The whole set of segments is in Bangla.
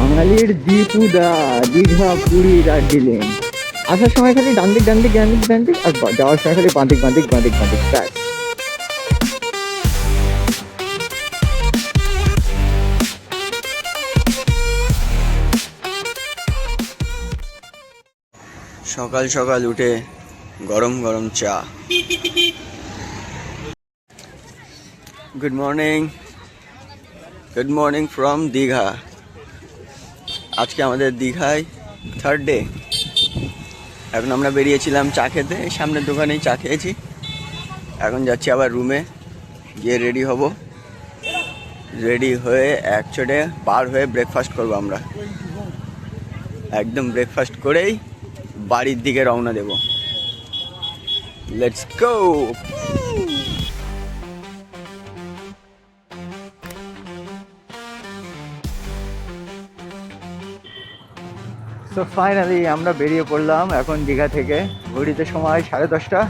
বাঙালির দীপুদা, দীঘা, পুরী, দার্জিলিং। আসার সময় খালি ডান দিক ডান দিক ডান দিক ডান দিক, আর যাওয়ার সময় খালি বাঁ দিক বাঁ দিক বাঁ দিক বাঁ দিক, ব্যাস। সকাল সকাল উঠে গরম গরম চা। Good morning from Digha. আজকে আমাদের দীঘায় থার্ড ডে। এখন আমরা বেরিয়েছিলাম চা খেতে, সামনের দোকানেই চা খেয়েছি। এখন যাচ্ছি আবার রুমে গিয়ে রেডি হব। রেডি হয়ে একচোটে পার হয়ে ব্রেকফাস্ট করবো আমরা। একদম ব্রেকফাস্ট করেই বাড়ির দিকে রওনা দেব। Let's go. সো ফাইনালি আমরা বেরিয়ে পড়লাম এখন দীঘা থেকে। ঘড়িতে সময় 10:30।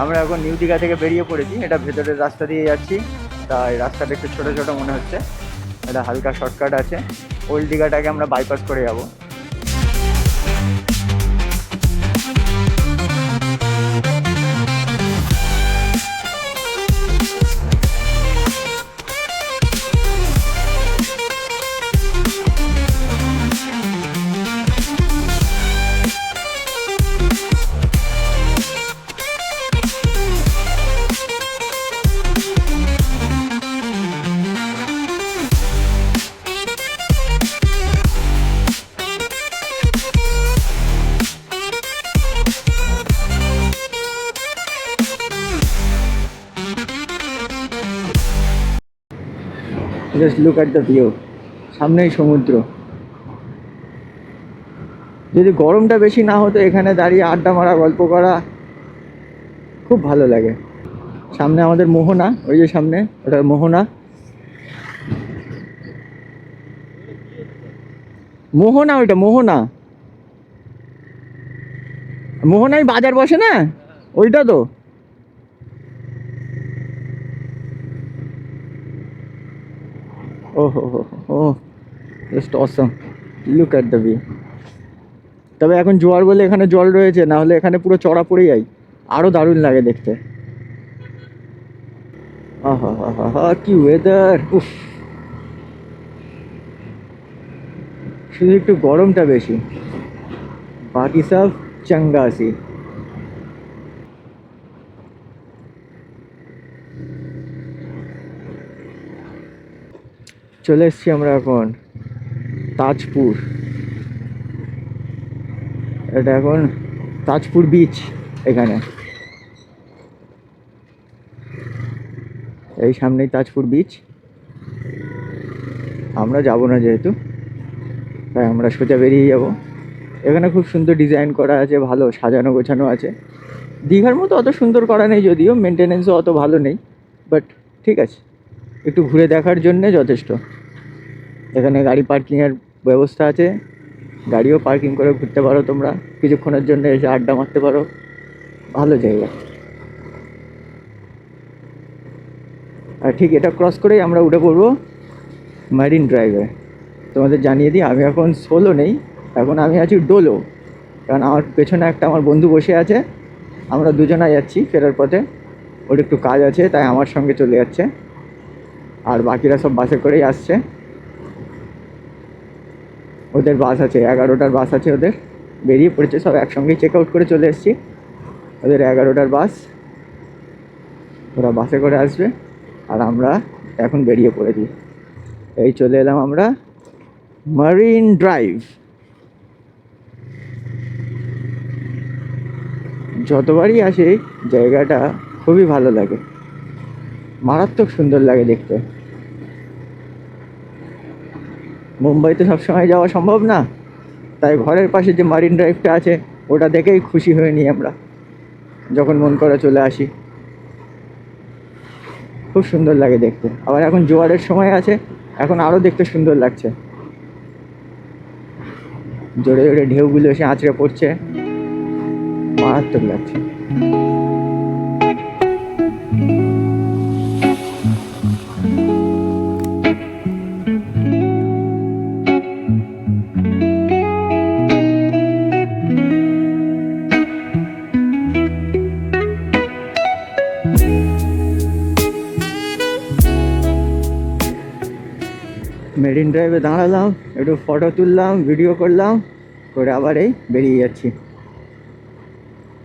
আমরা এখন নিউ দীঘা থেকে বেরিয়ে পড়েছি। এটা ভেতরের রাস্তা দিয়ে যাচ্ছি, তাই রাস্তাটা একটু ছোটো ছোটো মনে হচ্ছে। এটা হালকা শর্টকাট আছে। ওল্ড দীঘাটাকে আমরা বাইপাস করে যাব। Just look at the view. সামনেই সমুদ্র। যদি গরমটা বেশি না হতো, এখানে দাঁড়িয়ে আড্ডা মারা, গল্প করা খুব ভালো লাগে। সামনে আমাদের মোহনা, ওই যে সামনে ওটা মোহনা। মোহনা ওইটা মোহনা। মোহনায় বাজার বসে না, ওইটা তো। Oh, just awesome. Look at the view. তবে এখন জোয়ার বলে এখানে জল রয়েছে, না হলে এখানে পুরো চড়া পড়ে যায়। আরো দারুণ লাগে দেখতে। আহা কি ওয়েদার! উফ, শুধু একটু গরমটা বেশি, বাকি সব চাঙ্গা আছি। চলে এসছি আমরা এখন তাজপুর। এটা এখন তাজপুর বিচ। এখানে এই সামনেই তাজপুর বিচ। আমরা যাব না যেহেতু, তাই আমরা সোজা বেরিয়ে যাব। এখানে খুব সুন্দর ডিজাইন করা আছে, ভালো সাজানো গোছানো আছে। দীঘার মতো অত সুন্দর করা নেই, যদিও মেনটেনেন্সও অত ভালো নেই, বাট ঠিক আছে, একটু ঘুরে দেখার জন্যে যথেষ্ট। এখানে গাড়ি পার্কিংয়ের ব্যবস্থা আছে, গাড়িও পার্কিং করে ঘুরতে পারো তোমরা। কিছুক্ষণের জন্য এসে আড্ডা মারতে পারো, ভালো জায়গা। আর ঠিক এটা ক্রস করেই আমরা উঠে পড়বো মারিন ড্রাইভে। তোমাদের জানিয়ে দিই, আমি এখন সোলো নেই, এখন আমি আছি ডোলো। কারণ আমার পেছনে একটা আমার বন্ধু বসে আছে, আমরা দুজনাই যাচ্ছি ফেরার পথে। ওর একটু কাজ আছে, তাই আমার সঙ্গে চলে যাচ্ছে। আর বাকিরা সব বাসে করেই আসছে। ওদের বাস আছে, 11টার বাস আছে ওদের। বেরিয়ে পড়েছে সব একসঙ্গেই, চেক আউট করে চলে এসেছি। ওদের 11টার বাস, ওরা বাসে করে আসবে। আর আমরা এখন বেরিয়ে পড়েছি। এই চলে এলাম আমরা মারিন ড্রাইভ। যতবারই আসি জায়গাটা খুবই ভালো লাগে, মারাত্মক সুন্দর লাগে দেখতে। মুম্বাইতে সবসময় যাওয়া সম্ভব না, তাই ঘরের পাশে যে মারিন ড্রাইভটা আছে ওটা দেখেই খুশি হয়ে নিই আমরা, যখন মন করে চলে আসি। খুব সুন্দর লাগে দেখতে। আবার এখন জোয়ারের সময় আছে, এখন আরও দেখতে সুন্দর লাগছে। জোরে জোরে ঢেউগুলো এসে আঁচড়ে পড়ছে, মারাত্মক লাগছে। মেরিন ড্রাইভে দাঁড়ালাম, একটু ফটো তুললাম, ভিডিও করলাম, করে আবার এই বেরিয়ে যাচ্ছি।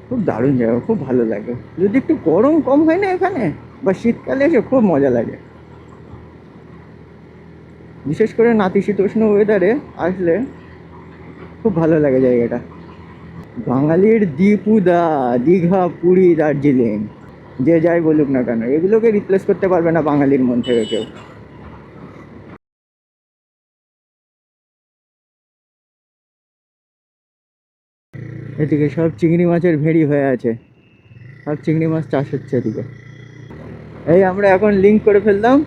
খুব দারুণ জায়গা, খুব ভালো লাগে। যদি একটু গরম কম হয় না এখানে, বা শীতকালে এসে খুব মজা লাগে। বিশেষ করে নাতিশীতোষ্ণ ওয়েদারে আসলে খুব ভালো লাগে জায়গাটা। বাঙালির দীপুদা, দীঘা, পুরী, দার্জিলিং, যে যাই বলুক না কেন, এগুলোকে রিপ্লেস করতে পারবে না বাঙালির মন থেকে কেউ। এদিকে সব চিংড়ি মাছের ভেড়ি হয়ে আছে, সব চিংড়ি মাছ চাষ হচ্ছে এদিকে। এই আমরা এখন লিঙ্ক করে ফেললাম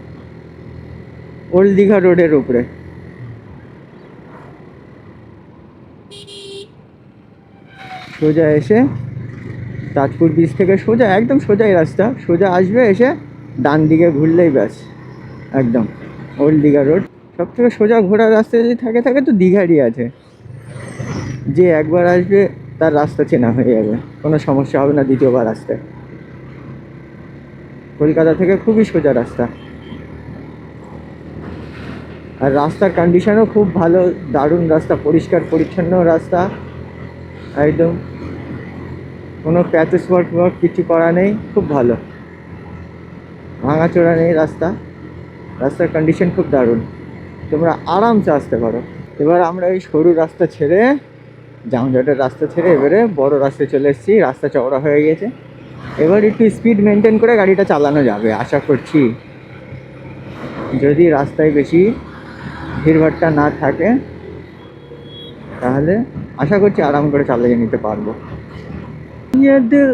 ওল্ড দীঘা রোডের উপরে। সোজা এসে তাজপুর বিচ থেকে সোজা, একদম সোজাই রাস্তা, সোজা আসবে, এসে ডান দিকে ঘুরলেই ব্যাস একদম ওল্ড দীঘা রোড। সব থেকে সোজা ঘোরার রাস্তা যদি থাকে থাকে তো দীঘারই আছে। যে একবার আসবে তার রাস্তা চেনা হয়ে যাবে, কোনো সমস্যা হবে না দ্বিতীয়বার আসতে। কলকাতা থেকে খুবই সোজা রাস্তা, আর রাস্তার কন্ডিশনও খুব ভালো, দারুণ রাস্তা, পরিষ্কার পরিচ্ছন্ন রাস্তা একদম, কোনো প্যাচেস ওয়ার্ক কিছু করা নেই, খুব ভালো, ভাঙাচোরা নেই রাস্তা, রাস্তার কন্ডিশন খুব দারুণ, তোমরা আরামসে আসতে পারো। এবার আমরা এই সরু রাস্তা ছেড়ে, যানজটের রাস্তা ছেড়ে এবারে বড় রাস্তায় চলে এসেছি। রাস্তা চওড়া হয়ে গেছে, এবার একটু স্পিড মেনটেন করে গাড়িটা চালানো যাবে আশা করছি, যদি রাস্তায় বেশি ভিড়ভাট্টা না থাকে তাহলে আশা করছি আরাম করে চালিয়ে নিতে পারবো। ये दिल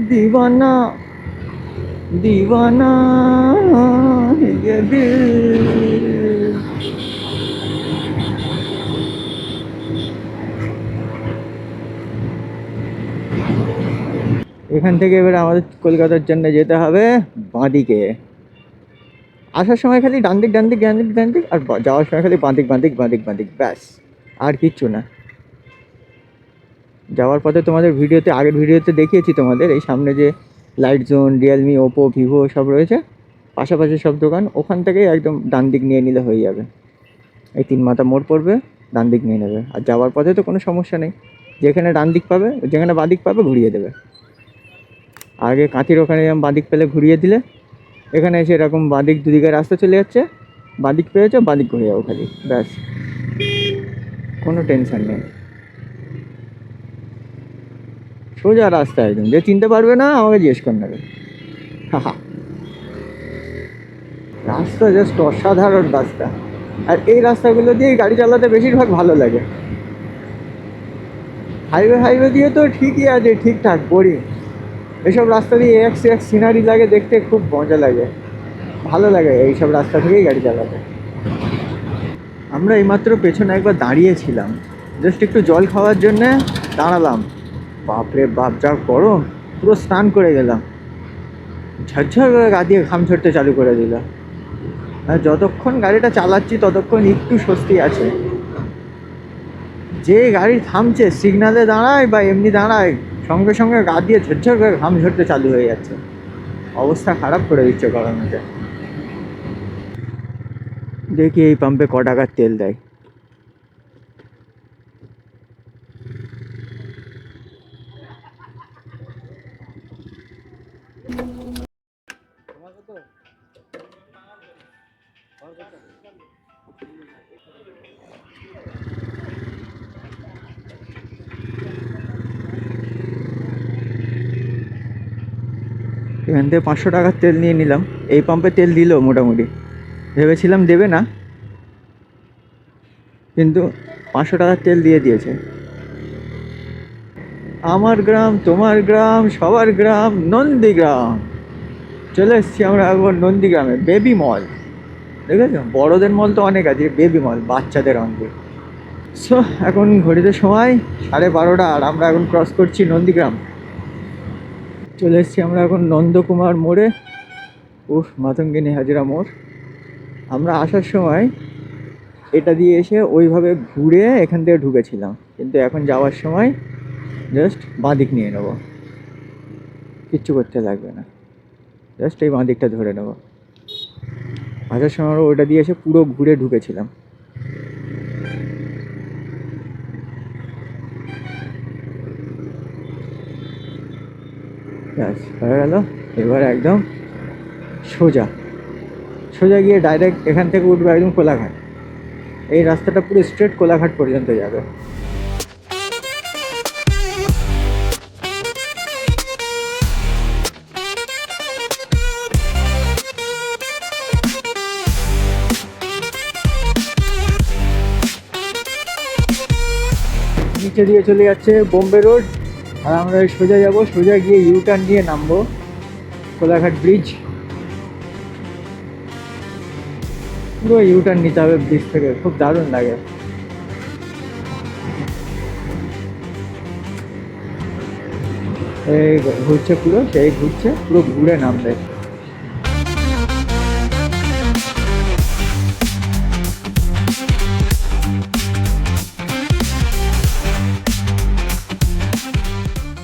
दीवाना दीवाना ये दिल। এখান থেকে এবারে আমাদের কলকাতার জন্য যেতে হবে বাঁদিকে। আসার সময় খালি ডান দিক ডান দিক ডান দিক ডান দিক, আর যাওয়ার সময় খালি বাঁদিক বাঁদিক বাঁদিক বাঁদিক, ব্যাস আর কিচ্ছু না। যাওয়ার পথে তোমাদের ভিডিওতে, আগের ভিডিওতে দেখিয়েছি তোমাদের, এই সামনে যে light zone, Realme, Oppo, Vivo সব রয়েছে, পাশাপাশি সব দোকান, ওখান থেকেই একদম ডান দিক নিয়ে নিলে হয়ে যাবে। এই 3 মাথা মোড় পড়বে, ডান দিক নিয়ে নেবে, আর যাওয়ার পথে তো কোনো সমস্যা নেই, যেখানে ডান দিক পাবে, যেখানে বাঁ দিক পাবে ঘুরিয়ে দেবে। আগে কাঁথির ওখানে যেমন বাঁ দিক পেলে ঘুরিয়ে দিলে, এখানে এসে এরকম বাঁ দিক দুদিকে রাস্তা চলে যাচ্ছে, বাঁ দিক পেয়েছো বাঁ দিক ঘুরে যাবো খালি, ব্যাস কোনো টেনশন নেই। সোজা রাস্তা একদম, যে চিনতে পারবে না আমাকে জিজ্ঞেস করে নেবে। হা, রাস্তা জাস্ট অসাধারণ রাস্তা, আর এই রাস্তাগুলো দিয়ে গাড়ি চালাতে বেশিরভাগ ভালো লাগে। হাইওয়ে হাইওয়ে দিয়ে তো ঠিকই আছে, ঠিকঠাক বোরিং, এসব রাস্তা দিয়ে এক সে এক সিনারি লাগে, দেখতে খুব মজা লাগে, ভালো লাগে এইসব রাস্তা থেকেই গাড়ি চালাতে। আমরা এইমাত্র পেছনে একবার দাঁড়িয়েছিলাম, জাস্ট একটু জল খাওয়ার জন্যে দাঁড়ালাম, বাপরে বাপ যা গরম, পুরো স্নান করে গেলাম, ঝরঝর করে গা দিয়ে ঘাম ঝরতে চালু করে দিল। আর যতক্ষণ গাড়িটা চালাচ্ছি ততক্ষণ একটু স্বস্তি আছে, যে গাড়ি থামছে, সিগনালে দাঁড়ায় বা এমনি দাঁড়ায়, সঙ্গে সঙ্গে গা দিয়ে ঝরঝর করে ঘাম ঝরতে চালু হয়ে যাচ্ছে, অবস্থা খারাপ করে দিচ্ছে গরমে। দেখি এই পাম্পে ক টাকার তেল দেয়। এখান থেকে 500 টাকার তেল নিয়ে নিলাম, এই পাম্পে তেল দিল মোটামুটি, ভেবেছিলাম দেবে না, কিন্তু 500 টাকার তেল দিয়ে দিয়েছে। আমার গ্রাম, তোমার গ্রাম, সবার গ্রাম, নন্দীগ্রাম। চলে এসেছি আমরা একবার নন্দীগ্রামে, বেবি মল, দেখেছো? বড়দের মল তো অনেক আছে, বেবি মল বাচ্চাদের অঙ্গে। সো এখন ঘড়িতে সময় 12:30, আর আমরা এখন ক্রস করছি নন্দীগ্রাম। চলে এসেছি আমরা এখন নন্দকুমার মোড়ে, মাতঙ্গিনী হাজরা মোড়। আমরা আসার সময় এটা দিয়ে এসে ওইভাবে ঘুরে এখান থেকে ঢুকেছিলাম, কিন্তু এখন যাওয়ার সময় জাস্ট বাঁ দিক নিয়ে নেবো, কিচ্ছু করতে লাগবে না, জাস্ট এই বাঁ দিকটা ধরে নেবো। আসার সময় আমরা ওটা দিয়ে এসে পুরো ঘুরে ঢুকেছিলাম। ব্যাস হয়ে গেল। এবার একদম সোজা সোজা গিয়ে ডাইরেক্ট এখান থেকে উঠবে একদম কোলাঘাট। এই রাস্তাটা পুরো স্ট্রেট কোলাঘাট পর্যন্ত যাবে। নিচে দিয়ে চলে যাচ্ছে বোম্বে রোড, আর আমরা সোজা যাব, সোজা গিয়ে ইউটার্ন দিয়ে নামবো কোলাঘাট ব্রিজ। পুরো ইউটার্ন নিতে হবে ব্রিজ থেকে, খুব দারুণ লাগে। এই ঘুরছে পুরো, সেই ঘুরছে পুরো, ঘুরে নামবে।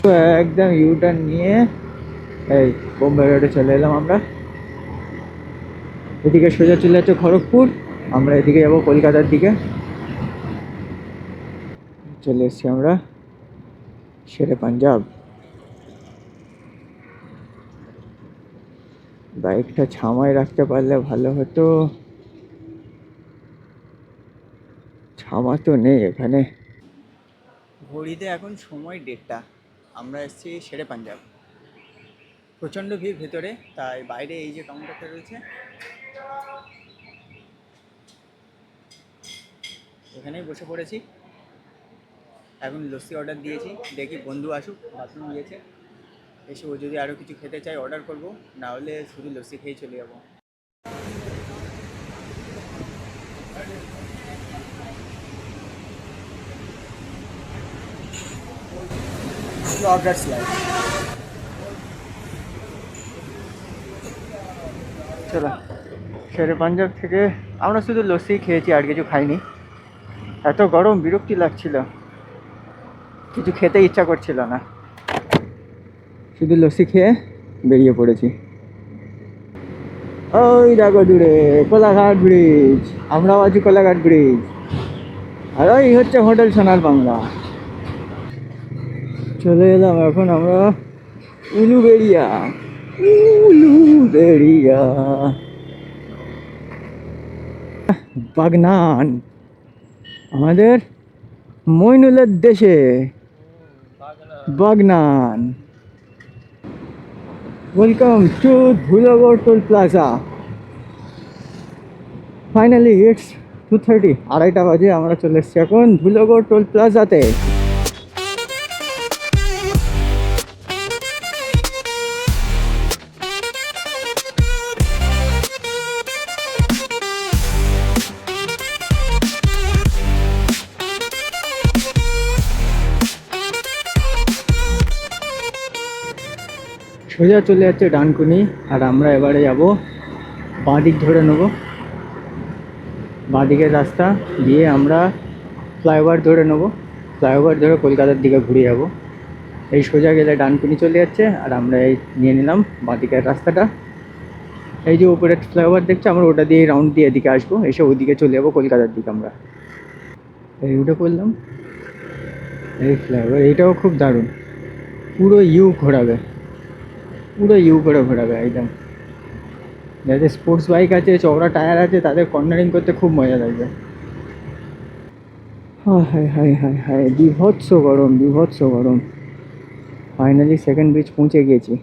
তো একদম ইউটার্ন নিয়ে এই বোম্বে রোডে চলে এলাম আমরা। এদিকে সোজা চলে যাচ্ছে খড়গপুর, আমরা এদিকে যাবো কলকাতার দিকে। চলে এসছি আমরা শেরে পাঞ্জাব। বাইকটা ছামায় রাখতে পারলে ভালো হতো, ছামা তো নেই এখানে। ঘড়িতে এখন সময় 1:30, আমরা এসেছি শেরে পাঞ্জাব। প্রচণ্ড ভিড় ভেতরে, তাই বাইরে এই যে কাউন্টারটা রয়েছে এখানেই বসে পড়েছি। এখন লস্যি অর্ডার দিয়েছি, দেখি বন্ধু আসুক, বাথরুম গিয়েছে, এসে ও যদি আরও কিছু খেতে চাই অর্ডার করব, না হলে শুধু লস্যি খেয়েই চলে যাবো। চলো, শেরে পাঞ্জাব থেকে আমরা শুধু লস্যি খেয়েছি, আর কিছু খাইনি। এত গরম, বিরক্তি লাগছিল, কিছু খেতে ইচ্ছা করছিল না, শুধু লস্যি খেয়ে বেরিয়ে পড়েছি। ওই দেখো দূরে কোলাঘাট ব্রিজ, আমরাও আছি কোলাঘাট ব্রিজ, আর ওই হচ্ছে হোটেল সোনার বাংলা। চলে এলাম এখন আমরা উলুবেড়িয়া। উলুবেড়িয়া বাগনান, আমাদের মইনুলের দেশে Bagnan. Welcome to Dhulagarh toll plaza. Finally it's 2:30, 2:30 বাজে, আমরা চলে এসেছি এখন ধুলাগড় টোল প্লাজাতে। সোজা চলে যাচ্ছে ডানকুনি, আর আমরা এবারে যাব বাঁ দিক ধরে নেব। বাঁ দিকের রাস্তা দিয়ে আমরা ফ্লাইওভার ধরে নেব, ফ্লাইওভার ধরে কলকাতার দিকে ঘুরে যাব। এই সোজা গেলে ডানকুনি চলে যাচ্ছে, আর আমরা এই নিয়ে নিলাম বাঁ দিকের রাস্তাটা। এই যে উপরে ফ্লাইওভার দেখছে, আমরা ওটা দিয়ে রাউন্ড দিয়ে এদিকে আসবো, এসে ওইদিকে চলে যাবো কলকাতার দিকে। আমরা এই রুটে করলাম, এই ফ্লাইওভার এইটাও খুব দারুণ, পুরো ইউ ঘোরাবে, পুরো ইউ করে ঘোরাবে একদম। যাদের স্পোর্টস বাইক আছে, চওড়া টায়ার আছে, তাদের কর্নারিং করতে খুব মজা লাগবে। হায় হায় হায় হায়, বিভৎস গরম, বিভৎস গরম। ফাইনালি সেকেন্ড ব্রিজ পৌঁছে গিয়েছি।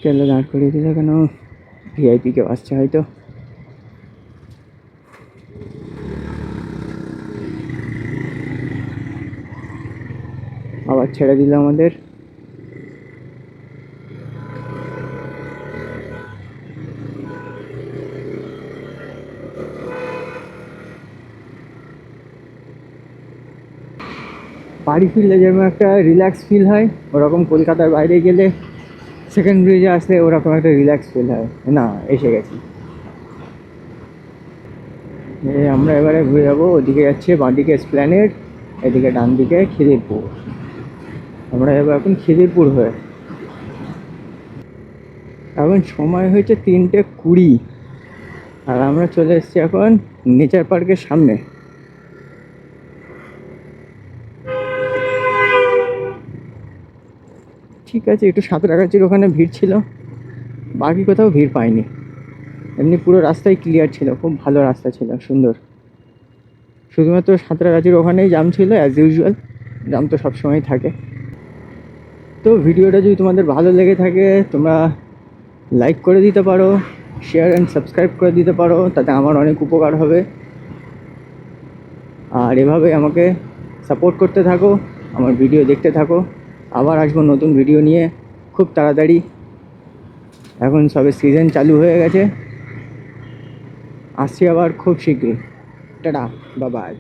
কেন দাঁড় করিয়ে দিল কেন? ভিআইপি কেউ আসছে হয়তো। আবার ছেড়ে দিল আমাদের। বাড়ি ফিরলে যেমন একটা রিল্যাক্স ফিল হয়, ওরকম কলকাতার বাইরে গেলে সেকেন্ড ব্রিজে আসলে ওরকম একটা রিল্যাক্স ফিল হয়। না, এসে গেছি। আমরা এবারে ঘুরে যাবো, ওদিকে যাচ্ছে বাঁদিকে এসপ্ল্যানেড, এদিকে ডান দিকে খিদিরপুর। আমরা যাবো এখন খিদিরপুর হয়ে। এখন সময় হয়েছে 3:20, আর আমরা চলে এসেছি এখন নেচার পার্কের সামনে। ঠিক আছে, একটু সাঁতরাগাছির ওখানে ভিড় ছিল, বাকি কোথাও ভিড় পাইনি। এমনি পুরো রাস্তাই ক্লিয়ার ছিল, খুব ভালো রাস্তা ছিল, সুন্দর। শুধুমাত্র সাঁতরাগাছির ওখানেই জ্যাম ছিল, অ্যাজ ইউজুয়াল, জ্যাম তো সবসময় থাকে। তো ভিডিওটা যদি তোমাদের ভালো লেগে থাকে তোমরা লাইক করে দিতে পারো, শেয়ার অ্যান্ড সাবস্ক্রাইব করে দিতে পারো, তাতে আমার অনেক উপকার হবে। আর এভাবে আমাকে সাপোর্ট করতে থাকো, আমার ভিডিও দেখতে থাকো। আবার আসবো নতুন ভিডিও নিয়ে খুব তাড়াতাড়ি। এখন সবে সিজন চালু হয়ে গেছে, আসছি আবার খুব শীঘ্রই। Tata, bye bye.